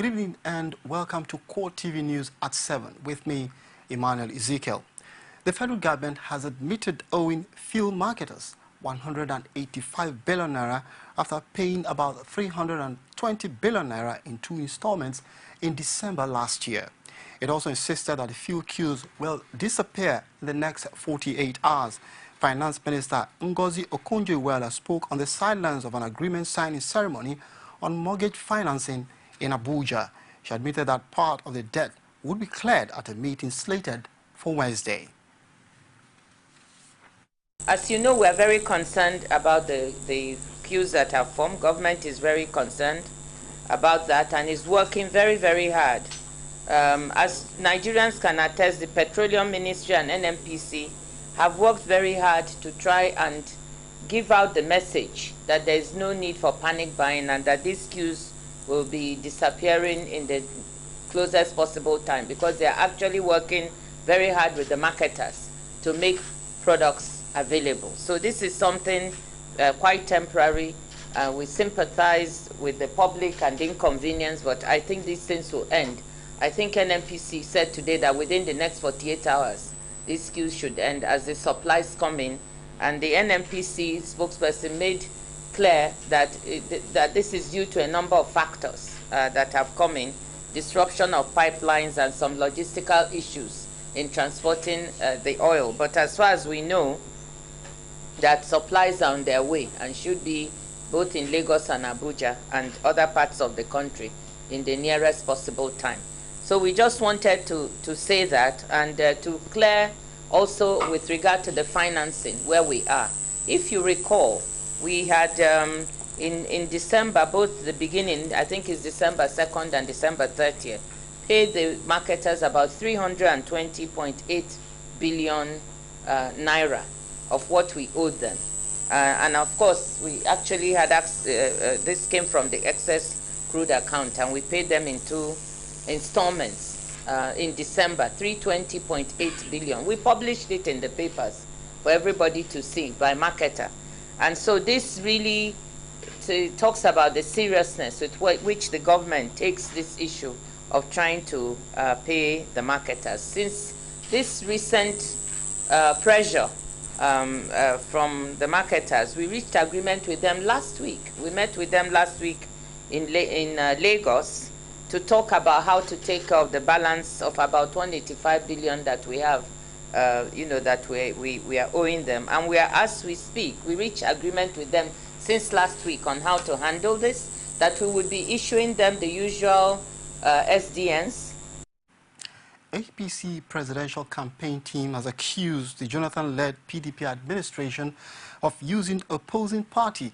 Good evening and welcome to CoreTV News at 7 with me, Emmanuel Ezekiel. The federal government has admitted owing fuel marketers 185 billion naira after paying about 320 billion naira in 2 installments in December last year. It also insisted that the fuel queues will disappear in the next 48 hours. Finance Minister Ngozi Okonjo-Iweala spoke on the sidelines of an agreement signing ceremony on mortgage financing in Abuja. She admitted that part of the debt would be cleared at a meeting slated for Wednesday. As you know, we are very concerned about the queues that have formed. Government is very concerned about that and is working very, very hard. As Nigerians can attest, the Petroleum Ministry and NNPC have worked very hard to try and give out the message that there is no need for panic buying and that these queues will be disappearing in the closest possible time, because they are actually working very hard with the marketers to make products available. So this is something quite temporary. We sympathize with the public and the inconvenience, but I think these things will end. I think NNPC said today that within the next 48 hours, these queues should end as the supplies come in, and the NNPC spokesperson made clear that this is due to a number of factors that have come in: disruption of pipelines and some logistical issues in transporting the oil. But as far as we know, that supplies are on their way and should be both in Lagos and Abuja and other parts of the country in the nearest possible time. So we just wanted to say that, and to clear also with regard to the financing where we are. If you recall, we had in December, both the beginning, I think it's December 2nd and December 30th, paid the marketers about 320.8 billion naira of what we owed them. And of course, we actually had this came from the excess crude account, and we paid them in 2 installments in December, 320.8 billion. We published it in the papers for everybody to see by marketer. And so this really talks about the seriousness with which the government takes this issue of trying to pay the marketers. Since this recent pressure from the marketers, we reached agreement with them last week. We met with them last week in Lagos to talk about how to take care of the balance of about 185 billion that we have, that we are owing them. And we are, as we speak, we reached agreement with them since last week on how to handle this, that we would be issuing them the usual SDNs. APC presidential campaign team has accused the Jonathan-led PDP administration of using opposing party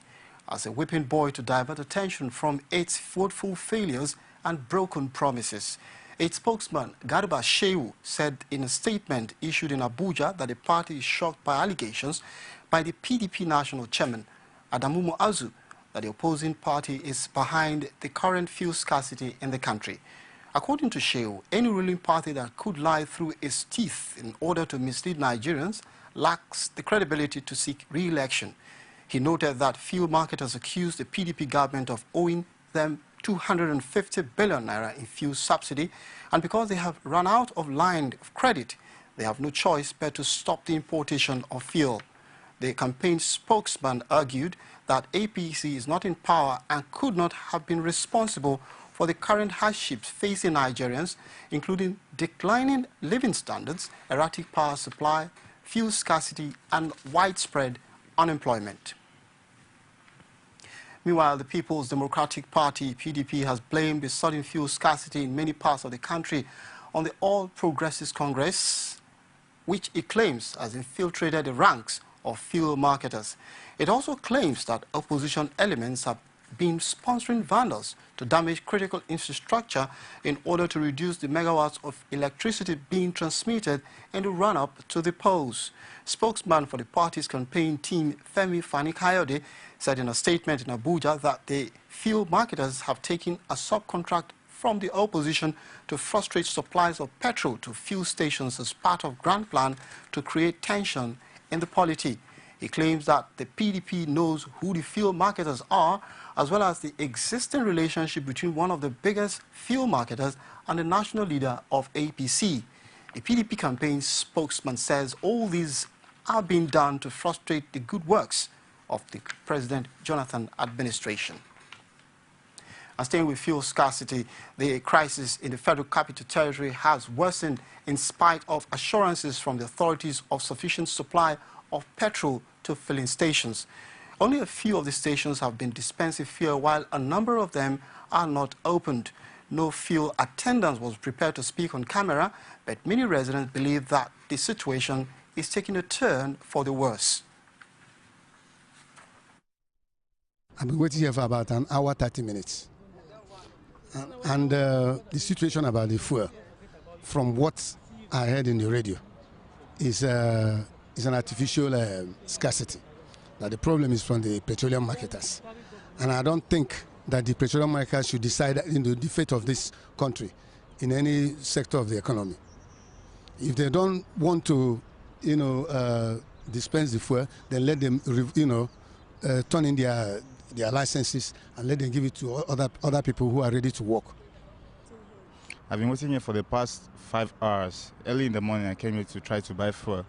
as a whipping boy to divert attention from its fruitful failures and broken promises. Its spokesman, Garba Shehu, said in a statement issued in Abuja that the party is shocked by allegations by the PDP national chairman, Adamu Muazu, that the opposing party is behind the current fuel scarcity in the country. According to Shehu, any ruling party that could lie through its teeth in order to mislead Nigerians lacks the credibility to seek re-election. He noted that fuel marketers accused the PDP government of owing them 250 billion naira in fuel subsidy, and because they have run out of line of credit, they have no choice but to stop the importation of fuel. The campaign spokesman argued that APC is not in power and could not have been responsible for the current hardships facing Nigerians, including declining living standards, erratic power supply, fuel scarcity, and widespread unemployment. Meanwhile, the People's Democratic Party, PDP, has blamed the sudden fuel scarcity in many parts of the country on the All Progressives Congress, which it claims has infiltrated the ranks of fuel marketers. It also claims that opposition elements have been sponsoring vandals to damage critical infrastructure in order to reduce the megawatts of electricity being transmitted in the run-up to the polls. Spokesman for the party's campaign team, Femi Fani-Kayode, said in a statement in Abuja that the fuel marketers have taken a subcontract from the opposition to frustrate supplies of petrol to fuel stations as part of grand plan to create tension in the polity. He claims that the PDP knows who the fuel marketers are as well as the existing relationship between one of the biggest fuel marketers and the national leader of APC. The PDP campaign spokesman says all these are being done to frustrate the good works of the President Jonathan administration. And staying with fuel scarcity, the crisis in the Federal Capital Territory has worsened in spite of assurances from the authorities of sufficient supply of petrol to filling stations. Only a few of the stations have been dispensing fuel, while a number of them are not opened. No fuel attendant was prepared to speak on camera, but many residents believe that the situation is taking a turn for the worse. I've been waiting here for about an hour, 30 minutes. And the situation about the fuel, from what I heard in the radio, is an artificial scarcity. That the problem is from the petroleum marketers. And I don't think that the petroleum marketers should decide the fate of this country in any sector of the economy. If they don't want to, dispense the fuel, then let them, turn in their licenses and let them give it to other people who are ready to work. I've been waiting here for the past 5 hours. Early in the morning, I came here to try to buy fuel.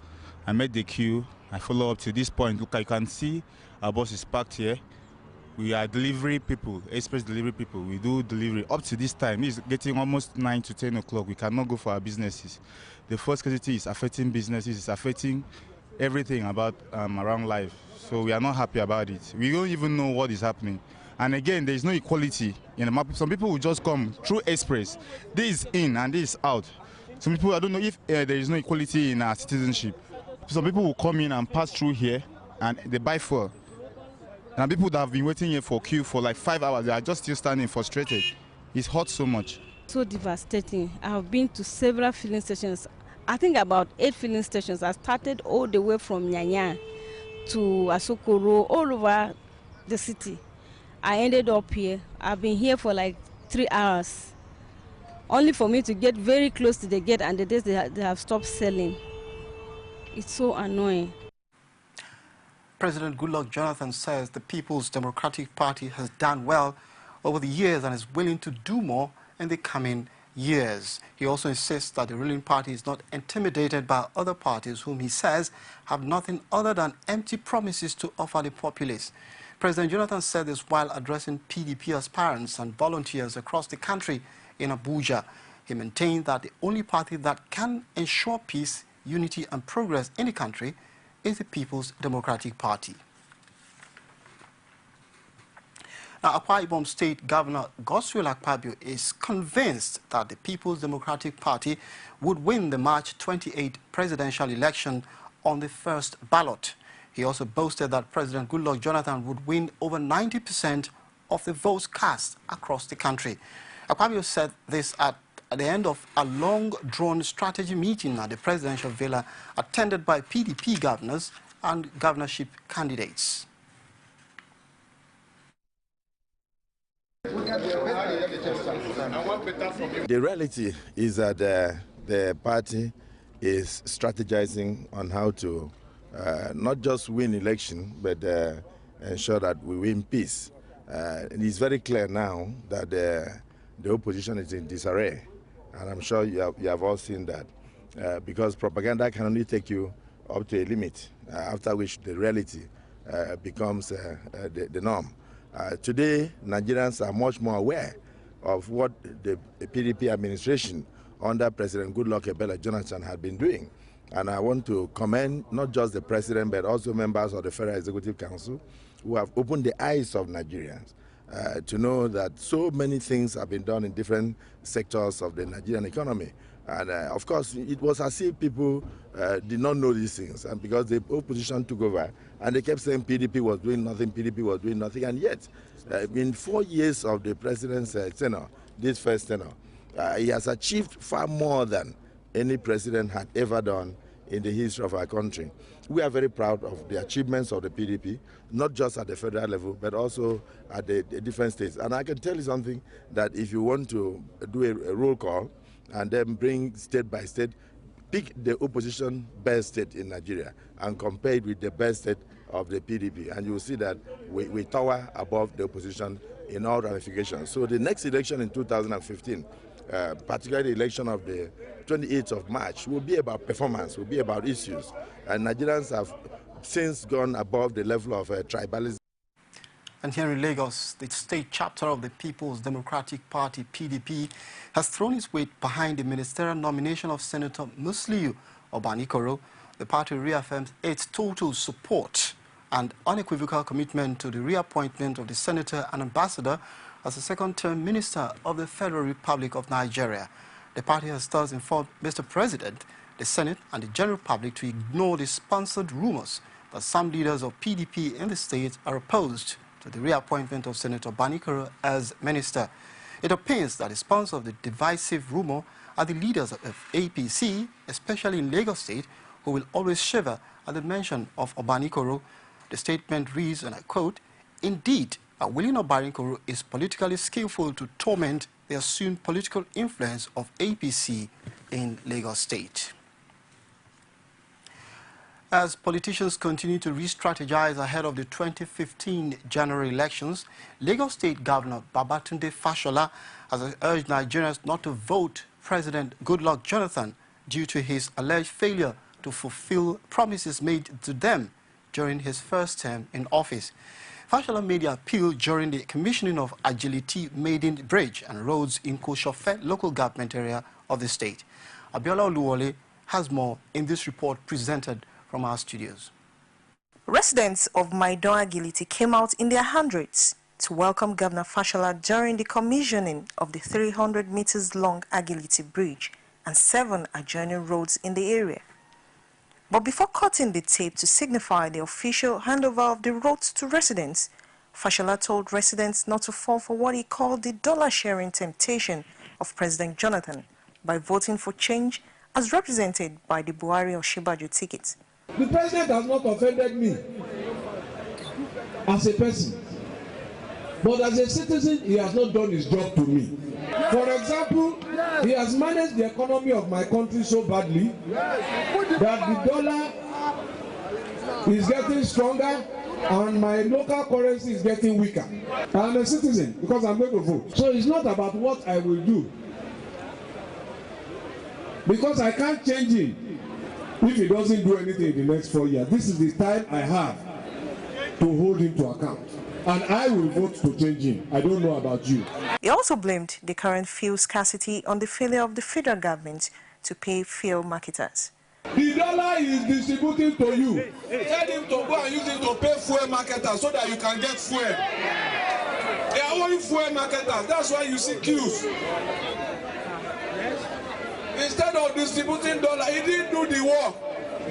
I made the queue. I follow up to this point. Look, I can see our bus is parked here. We are delivery people, express delivery people. We do delivery. Up to this time, it's getting almost 9 to 10 o'clock. We cannot go for our businesses. The fuel scarcity is affecting businesses. It's affecting everything about around life. So we are not happy about it. We don't even know what is happening. And again, there is no equality in the map. Some people will just come through express. This is in and this is out. Some people, I don't know if there is no equality in our citizenship. Some people will come in and pass through here and they buy fuel. And people that have been waiting here for queue for like 5 hours, they are just still standing frustrated. It's hot so much. So devastating. I have been to several filling stations. I think about 8 filling stations. I started all the way from Nyanya to Asokoro, all over the city. I ended up here. I've been here for like 3 hours. Only for me to get very close to the gate, and the days they have stopped selling. It's so annoying. President Goodluck Jonathan says the People's Democratic Party has done well over the years and is willing to do more in the coming years. He also insists that the ruling party is not intimidated by other parties whom he says have nothing other than empty promises to offer the populace. President Jonathan said this while addressing PDP aspirants and volunteers across the country in Abuja. He maintained that the only party that can ensure peace, unity and progress in the country is the People's Democratic Party. Now, Akwa Ibom State Governor Godswill Akpabio is convinced that the People's Democratic Party would win the March 28 presidential election on the first ballot. He also boasted that President Goodluck Jonathan would win over 90% of the votes cast across the country. Akpabio said this at the end of a long-drawn strategy meeting at the presidential villa attended by PDP governors and governorship candidates. The reality is that the party is strategizing on how to not just win election, but ensure that we win peace. It is very clear now that the opposition is in disarray, and I'm sure you have all seen that, because propaganda can only take you up to a limit, after which the reality becomes the norm. Today, Nigerians are much more aware of what the PDP administration under President Goodluck Jonathan had been doing. And I want to commend not just the president, but also members of the Federal Executive Council who have opened the eyes of Nigerians to know that so many things have been done in different sectors of the Nigerian economy. And of course, it was as if people did not know these things, and because the opposition took over, and they kept saying PDP was doing nothing, PDP was doing nothing, and yet, in 4 years of the president's tenure, this first tenure, he has achieved far more than any president had ever done in the history of our country. We are very proud of the achievements of the PDP, not just at the federal level, but also at the different states. And I can tell you something, that if you want to do a roll call and then bring state by state, pick the opposition best state in Nigeria and compare it with the best state of the PDP, and you will see that we tower above the opposition in all ramifications. So the next election in 2015, particularly the election of the 28th of March, will be about performance, will be about issues. And Nigerians have since gone above the level of tribalism. And here in Lagos, the state chapter of the People's Democratic Party, PDP, has thrown its weight behind the ministerial nomination of Senator Musliu Obanikoro. The party reaffirms its total support and unequivocal commitment to the reappointment of the senator and ambassador as a second-term minister of the Federal Republic of Nigeria. The party has thus informed Mr. President, the Senate and the general public to ignore the sponsored rumors that some leaders of PDP in the state are opposed to the reappointment of Senator Obanikoro as minister. It appears that the sponsors of the divisive rumor are the leaders of APC, especially in Lagos State, who will always shiver at the mention of Obanikoro. The statement reads, and I quote, "Indeed, William Obanikoro is politically skillful to torment the assumed political influence of APC in Lagos State." As politicians continue to re-strategize ahead of the 2015 general elections, Lagos State Governor Babatunde Fashola has urged Nigerians not to vote President Goodluck Jonathan due to his alleged failure to fulfill promises made to them during his first term in office. Fashola made the appeal during the commissioning of Agility Maiden Bridge and roads in Koshofe local government area of the state. Abiola Oluwole has more in this report presented from our studios. Residents of Maidon Agility came out in their hundreds to welcome Governor Fashola during the commissioning of the 300 meters long Agility Bridge and 7 adjoining roads in the area. But before cutting the tape to signify the official handover of the roads to residents, Fashola told residents not to fall for what he called the dollar-sharing temptation of President Jonathan by voting for change as represented by the Buhari-Osinbajo ticket. The president has not offended me as a person, but as a citizen, he has not done his job to me. For example, he has managed the economy of my country so badly that the dollar is getting stronger and my local currency is getting weaker. I'm a citizen because I'm going to vote. So it's not about what I will do, because I can't change him if he doesn't do anything in the next 4 years. This is the time I have to hold him to account. And I will vote to change him. I don't know about you. He also blamed the current fuel scarcity on the failure of the federal government to pay fuel marketers. The dollar is distributing to you. Tell him to go and use it to pay fuel marketers so that you can get fuel. They are only fuel marketers. That's why you see queues. Instead of distributing dollar, he didn't do the work.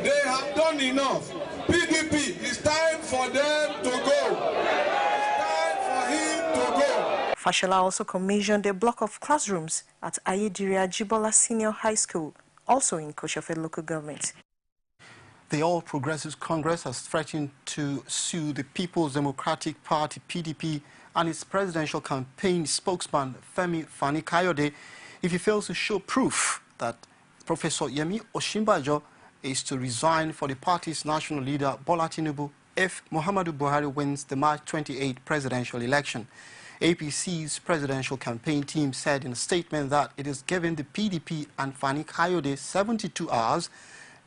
They have done enough. PDP, it's time for them to go. It's time for him to go. Fashola also commissioned a block of classrooms at Ayediria Jibola Senior High School, also in Koshofe local government. The All Progressives Congress has threatened to sue the People's Democratic Party, PDP, and its presidential campaign spokesman, Femi Fani-Kayode, if he fails to show proof that Professor Yemi Osinbajo is to resign for the party's national leader, Bola Tinubu, if Muhammadu Buhari wins the March 28 presidential election. APC's presidential campaign team said in a statement that it is giving the PDP and Fani-Kayode 72 hours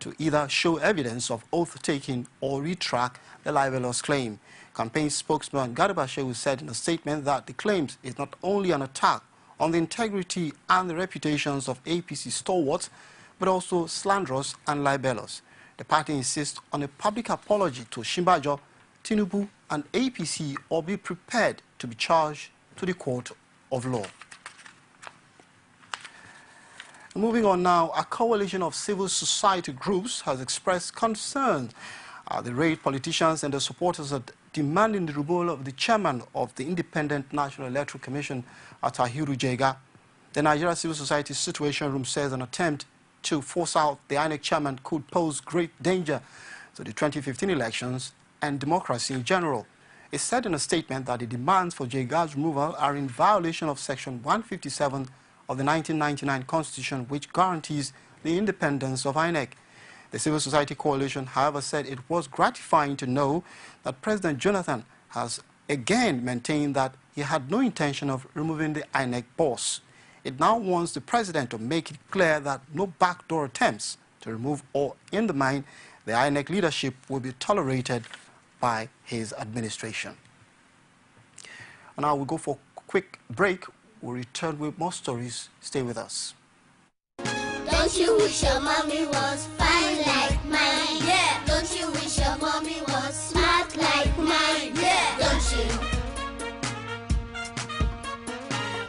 to either show evidence of oath-taking or retract the libelous claim. Campaign spokesman Garba Shehu said in a statement that the claims is not only an attack on the integrity and the reputations of APC stalwarts, but also slanderous and libelous. The party insists on a public apology to Osinbajo, Tinubu, and APC, or be prepared to be charged to the court of law. Moving on now, a coalition of civil society groups has expressed concern at the raid politicians and their supporters are demanding the removal of the chairman of the Independent National Electoral Commission, Tahiru Jega. The Nigeria Civil Society Situation Room says an attempt to force out the INEC chairman could pose great danger to the 2015 elections and democracy in general. It said in a statement that the demands for Jega's removal are in violation of Section 157 of the 1999 Constitution, which guarantees the independence of INEC. The Civil Society Coalition, however, said it was gratifying to know that President Jonathan has again maintained that he had no intention of removing the INEC boss. It now wants the president to make it clear that no backdoor attempts to remove or undermine the INEC leadership will be tolerated by his administration. And now we'll go for a quick break. We'll return with more stories. Stay with us. Don't you wish your mommy was fine like mine? Yeah. Don't you wish your mommy was smart like mine? Yeah. Don't you?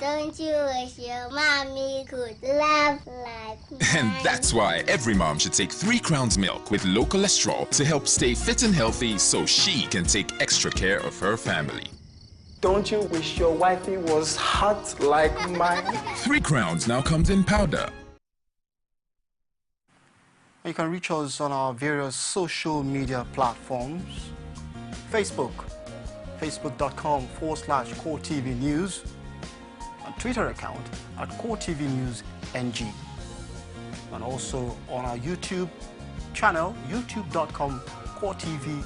Don't you wish your mommy could laugh like mine? And that's why every mom should take 3 Crowns milk with low cholesterol to help stay fit and healthy so she can take extra care of her family. Don't you wish your wifey was hot like mine? 3 Crowns now comes in powder. You can reach us on our various social media platforms. Facebook, facebook.com/CoreTV News. On Twitter account at CoreTV News NG. And also on our YouTube channel, youtube.com/CoreTV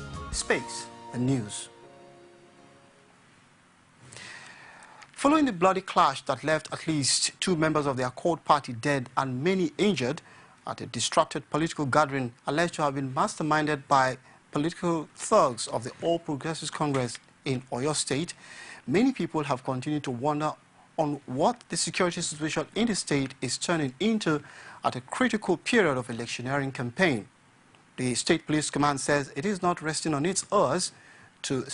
News. Following the bloody clash that left at least 2 members of the Accord Party dead and many injured at a disrupted political gathering alleged to have been masterminded by political thugs of the All Progressives Congress in Oyo State, many people have continued to wonder on what the security situation in the state is turning into at a critical period of electioneering campaign. The State Police Command says it is not resting on its oars to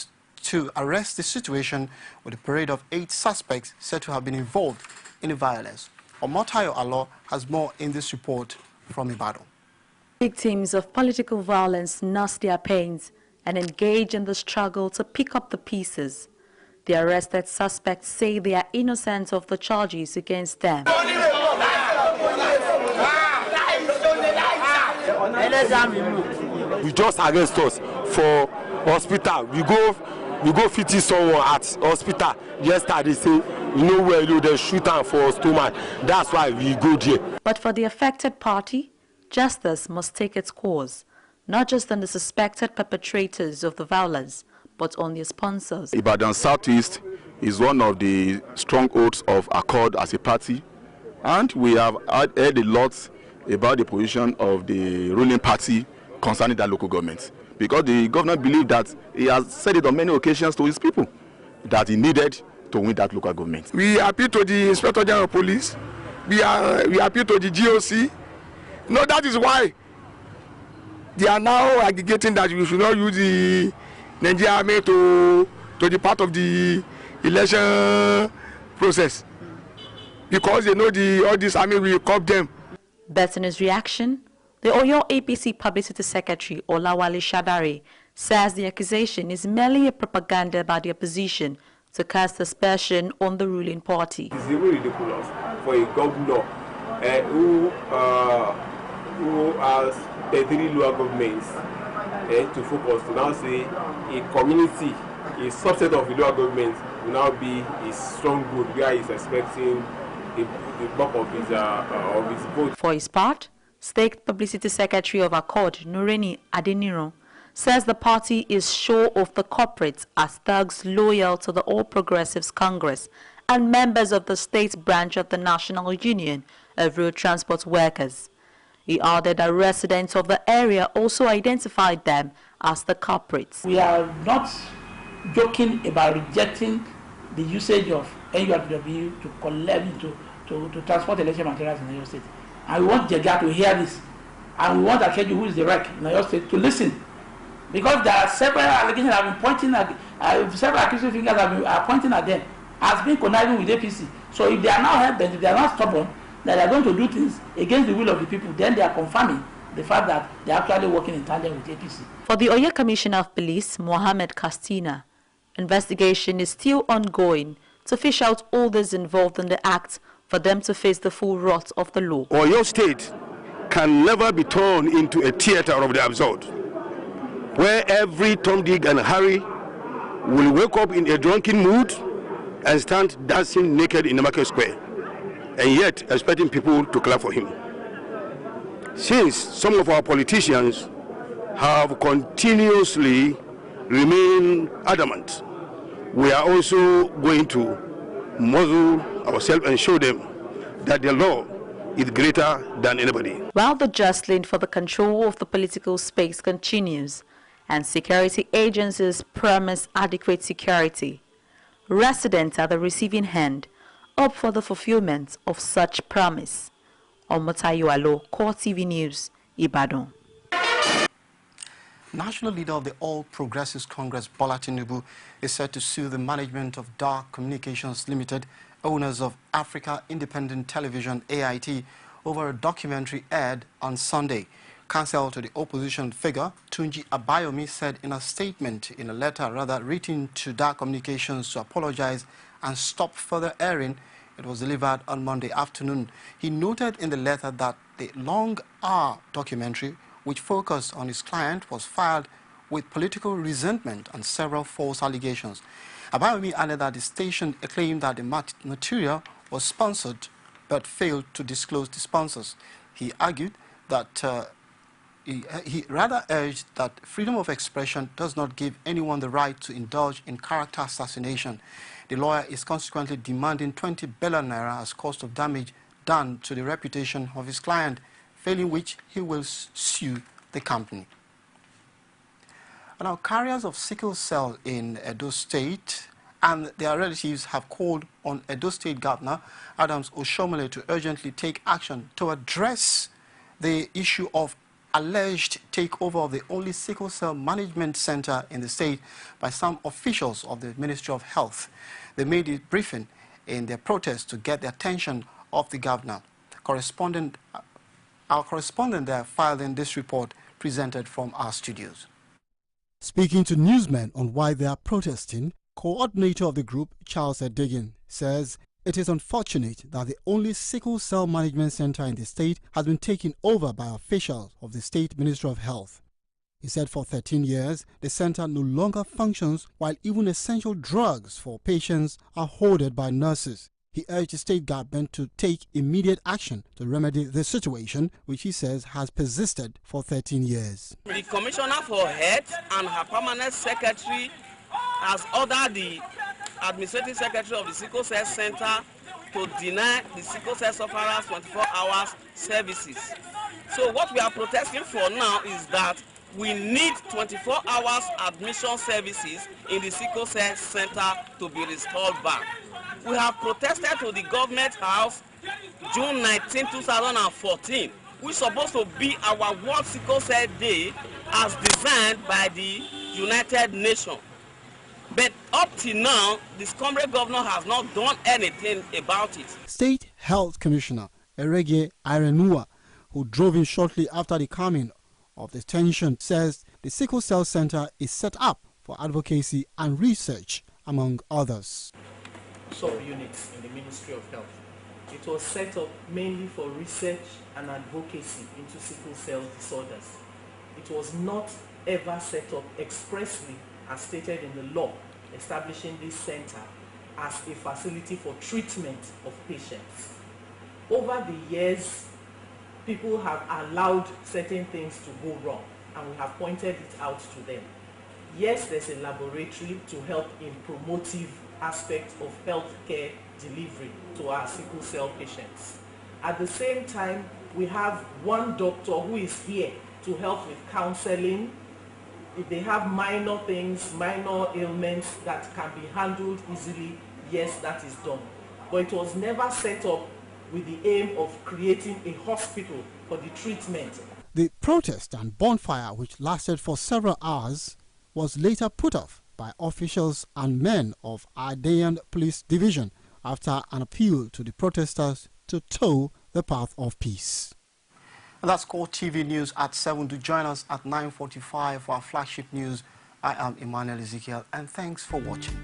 arrest the situation with a parade of 8 suspects said to have been involved in the violence. Omotayo Alo has more in this report from Ibadan. Victims of political violence nurse their pains and engage in the struggle to pick up the pieces. The arrested suspects say they are innocent of the charges against them. We just arrest us for hospital. We go fit someone at hospital yesterday. Say you know where they shoot am for stomach. That's why we go there. But for the affected party, justice must take its course, not just on the suspected perpetrators of the violence, but on their sponsors. Ibadan Southeast is one of the strongholds of Accord as a party, and we have heard a lot about the position of the ruling party concerning that local government, because the governor believed that he has said it on many occasions to his people that he needed to win that local government. We appeal to the Inspector General of Police. We appeal to the GOC. No, that is why they are now aggregating that we should not use the Nigerian army to the part of the election process, because they know all this army will cop them. But in his reaction, the Oyo APC Publicity Secretary Olawale Shadare says the accusation is merely a propaganda by the opposition to cast aspersion on the ruling party. It's really ridiculous for a governor who has 33 local governments to focus to now say a community, a subset of the local government will now be a strong group where he's expecting the bulk of his vote. For his part, State Publicity Secretary of Accord, Nureni Adeniran, says the party is sure of the corporates as thugs loyal to the All Progressives Congress and members of the state branch of the National Union of Road Transport Workers. He added that residents of the area also identified them as the culprits. We are not joking about rejecting the usage of NURTW to collect, to transport election materials in Oyo State. And we want Jega to hear this. And we want Akeju, who is the REC in Oyo State, to listen. Because there are several allegations that have been pointing at, several accusing fingers are pointing at them as being conniving with APC. So if they are now helping, if they are not stubborn, that they are going to do things against the will of the people, then they are confirming the fact that they are actually working in tandem with APC. For the Oyo Commissioner of Police, Mohammed Castina, investigation is still ongoing to fish out all those involved in the act for them to face the full wrath of the law. Oyo State can never be turned into a theater of the absurd, where every Tom, Dick and Harry will wake up in a drunken mood and stand dancing naked in the market square, and yet expecting people to clap for him. since some of our politicians have continuously remained adamant, we are also going to muzzle ourselves and show them that the law is greater than anybody. While the jostling for the control of the political space continues and security agencies promise adequate security, residents at the receiving end hope for the fulfillment of such promise. Omotayo Alo, CoreTV News, Ibadan. National leader of the All Progressives Congress, Bola Tinubu, is set to sue the management of Dark Communications Limited, owners of Africa Independent Television, AIT, over a documentary aired on Sunday. Counsel to the opposition figure, Tunji Abayomi, said in a statement, in a letter rather written to Dark Communications to apologize and stop further airing. It was delivered on Monday afternoon. He noted in the letter that the Long Hour documentary, which focused on his client, was filed with political resentment and several false allegations. Abayomi added that the station claimed that the material was sponsored but failed to disclose the sponsors. He argued that he rather urged that freedom of expression does not give anyone the right to indulge in character assassination. The lawyer is consequently demanding 20 billion naira as cost of damage done to the reputation of his client, failing which he will sue the company. Now, carriers of sickle cell in Edo State and their relatives have called on Edo State Governor Adams Oshomole to urgently take action to address the issue of alleged takeover of the only sickle cell management center in the state by some officials of the Ministry of Health. They made a briefing in their protest to get the attention of the governor. Our correspondent there filed in this report presented from our studios. Speaking to newsmen on why they are protesting, coordinator of the group, Charles Edigin, says it is unfortunate that the only sickle cell management center in the state has been taken over by officials of the State Ministry of Health. He said for 13 years, the center no longer functions, while even essential drugs for patients are hoarded by nurses. He urged the state government to take immediate action to remedy the situation, which he says has persisted for 13 years. The Commissioner for Health and her permanent secretary has ordered the administrative secretary of the Sickle Cell Center to deny the sickle cell sufferers 24 hours services. So what we are protesting for now is that we need 24 hours admission services in the Sickle Cell Center to be restored back. We have protested to the government house June 19, 2014, which is supposed to be our World Sickle Cell Day as designed by the United Nations. But up till now, the comrade governor has not done anything about it. State Health Commissioner Erege Irenua, who drove in shortly after the calming of the tension, says the Sickle Cell Center is set up for advocacy and research, among others. Sub-units in the Ministry of Health. It was set up mainly for research and advocacy into sickle cell disorders. It was not ever set up expressly, as stated in the law, establishing this center as a facility for treatment of patients. Over the years, people have allowed certain things to go wrong, and we have pointed it out to them. Yes, there's a laboratory to help in promotive aspects of healthcare delivery to our sickle cell patients. At the same time, we have one doctor who is here to help with counseling. If they have minor things, minor ailments that can be handled easily, yes, that is done. But it was never set up with the aim of creating a hospital for the treatment. The protest and bonfire, which lasted for several hours, was later put off by officials and men of Ardean Police Division after an appeal to the protesters to toe the path of peace. And that's CoreTV News at 7. Do join us at 9:45 for our flagship news. I am Emmanuel Ezekiel, and thanks for watching.